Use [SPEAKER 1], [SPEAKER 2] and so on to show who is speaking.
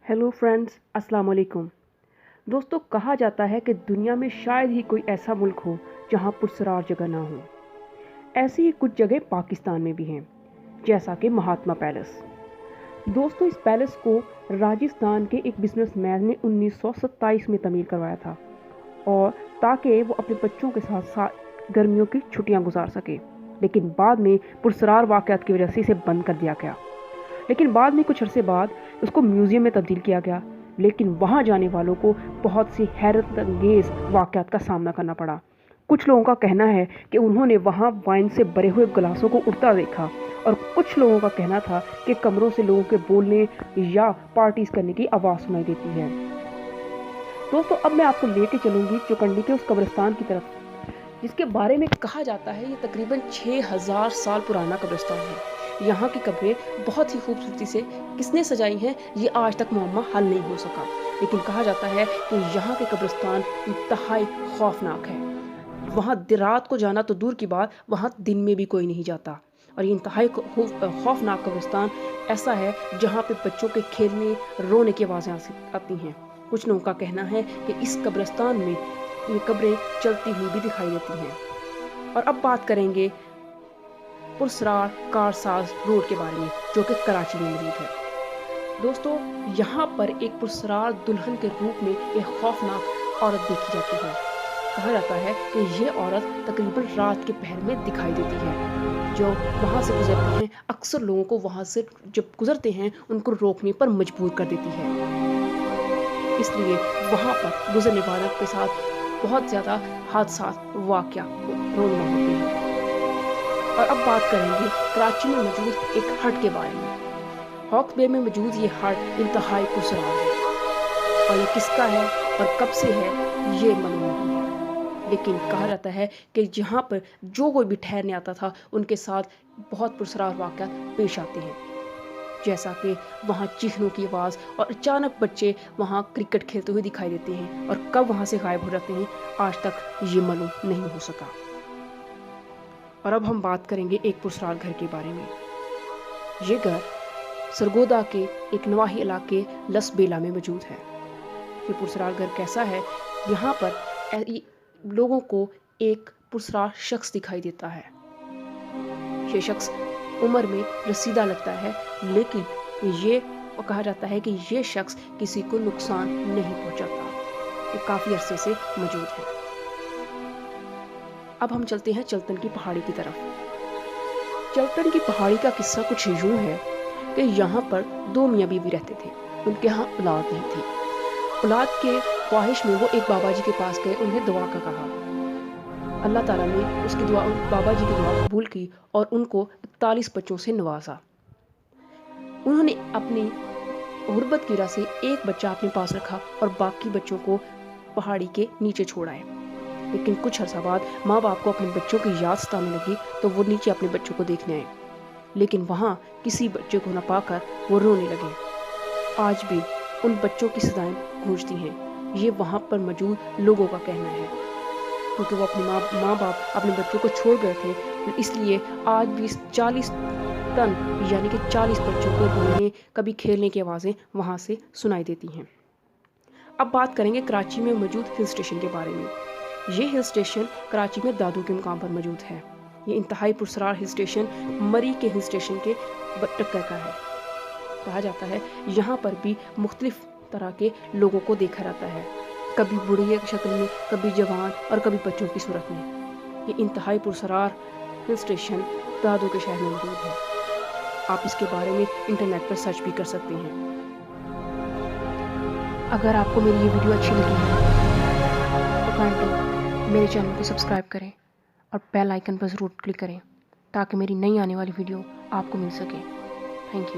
[SPEAKER 1] Hello friends, अस्सलाम वालेकुम। दोस्तों, कहा जाता है कि दुनिया में शायद ही कोई ऐसा मुल्क हो जहां पुरस्कार जगह ना हो। ऐसी ही कुछ जगह पाकिस्तान में भी हैं, जैसा कि महात्मा पैलेस। दोस्तों, इस पैलेस को राजस्थान के एक बिजनेसमैन ने 1927 में तमीर करवाया था, और ताकि वो अपने बच्चों के साथ साथ गर्मियों की छुट्टियां गुजार सके। लेकिन बाद में पुरस्कार वाक़यात की वजह से इसे बंद कर दिया गया। लेकिन बाद में कुछ अरसे बाद उसको म्यूज़ियम में तब्दील किया गया। लेकिन वहाँ जाने वालों को बहुत सी हैरत अंगेज़ वाक़यात का सामना करना पड़ा। कुछ लोगों का कहना है कि उन्होंने वहाँ वाइन से भरे हुए गिलासों को उड़ता देखा, और कुछ लोगों का कहना था कि कमरों से लोगों के बोलने या पार्टीज करने की आवाज़ सुनाई देती है। दोस्तों, अब मैं आपको लेके चलूँगी चौकंडी के उस कब्रिस्तान की तरफ, जिसके बारे में कहा जाता है ये तकरीबन 6000 साल पुराना कब्रिस्तान है। यहाँ की कब्रें बहुत ही खूबसूरती से किसने सजाई हैं, ये आज तक मुअम्मा हल नहीं हो सका। लेकिन कहा जाता है कि यहाँ के कब्रिस्तान इंतहाई खौफनाक है। वहाँ रात को जाना तो दूर की बात, वहाँ दिन में भी कोई नहीं जाता। और ये इंतहाई खौफनाक कब्रिस्तान ऐसा है जहाँ पे बच्चों के खेलने, रोने की आवाज़ें आती हैं। कुछ लोगों का कहना है कि इस कब्रिस्तान में ये कब्रें चलती हुई भी दिखाई देती हैं। और अब बात करेंगे पुरस्कार कारसाज रोड के बारे में, जो कि कराची में मौजूद है। दोस्तों, यहाँ पर एक पुरस्कार दुल्हन के रूप में एक खौफनाक औरत देखी जाती है। कहा जाता है कि ये औरत तकरीबन रात के पहर में दिखाई देती है। जो वहाँ से गुजरते हैं, अक्सर लोगों को वहाँ से जब गुजरते हैं उनको रोकने पर मजबूर कर देती है। इसलिए वहाँ पर गुजरने वालों के साथ बहुत ज़्यादा हादसा वाक़या रोज़ाना होते हैं। और अब बात करेंगे कराची में मौजूद एक हट के बारे में। हॉक्स बे में मौजूद ये हट इंतहाई पुरस्कार है, और ये किसका है और कब से है ये मालूम नहीं है। लेकिन कहा जाता है कि जहाँ पर जो कोई भी ठहरने आता था उनके साथ बहुत पुरस्कार वाक़यात पेश आते हैं। जैसा कि वहाँ चीखनों की आवाज़, और अचानक बच्चे वहाँ क्रिकेट खेलते हुए दिखाई देते हैं, और कब वहाँ से गायब हो जाते हैं आज तक ये मालूम नहीं हो सका। और अब हम बात करेंगे एक पुरस्कार घर के बारे में। ये घर सरगोदा के एक नवाही इलाके लसबेला में मौजूद है। ये पुरस्कार घर कैसा है, यहाँ पर लोगों को एक पुरस्कार शख्स दिखाई देता है। ये शख्स उम्र में रसीदा लगता है, लेकिन ये कहा जाता है कि ये शख्स किसी को नुकसान नहीं पहुंचाता। ये काफ़ी अरसे से मौजूद है। अब हम चलते हैं चलतन की पहाड़ी की तरफ। चलतन की पहाड़ी का किस्सा कुछ यूँ है कि यहाँ पर दो मियाँ बीवी रहते थे। उनके यहाँ औलाद नहीं थी। औलाद के ख्वाहिश में वो एक बाबा जी के पास गए, उन्हें दुआ का कहा। अल्लाह ताला ने उसकी दुआ, बाबा जी की दुआ कबूल की और उनको 41 बच्चों से नवाजा। उन्होंने अपनी गुर्बत की वजह से एक बच्चा अपने पास रखा और बाकी बच्चों को पहाड़ी के नीचे छोड़ आए। लेकिन कुछ अर्सा बाद माँ बाप को अपने बच्चों की याद सताने लगी, तो वो नीचे अपने बच्चों को देखने आए। लेकिन वहाँ किसी बच्चे को न पाकर वो रोने लगे। आज भी उन बच्चों की सदाएं गूंजती हैं। ये वहाँ पर मौजूद लोगों का कहना है, क्योंकि वो अपने माँ बाप अपने बच्चों को छोड़ गए थे, इसलिए आज भी 40 टन यानी कि 40 बच्चों को रोने, कभी खेलने की आवाज़ें वहाँ से सुनाई देती हैं। अब बात करेंगे कराची में मौजूद हिल स्टेशन के बारे में। ये हिल स्टेशन कराची में दादू के मुकाम पर मौजूद है। ये इंतहाई पुरस्कार हिल स्टेशन मरी के हिल स्टेशन के टक्कर का है। कहा जाता है यहाँ पर भी मुख्तलिफ तरह के लोगों को देखा जाता है, कभी बुढ़िया की शक्ल में, कभी जवान और कभी बच्चों की सूरत में। ये इंतहाई पुरस्कार हिल स्टेशन दादू के शहर में मौजूद है। आप इसके बारे में इंटरनेट पर सर्च भी कर सकते हैं। अगर आपको मेरी ये वीडियो अच्छी लगी है तो काइंडली मेरे चैनल को सब्सक्राइब करें और बेल आइकन पर ज़रूर क्लिक करें, ताकि मेरी नई आने वाली वीडियो आपको मिल सके। Thank you.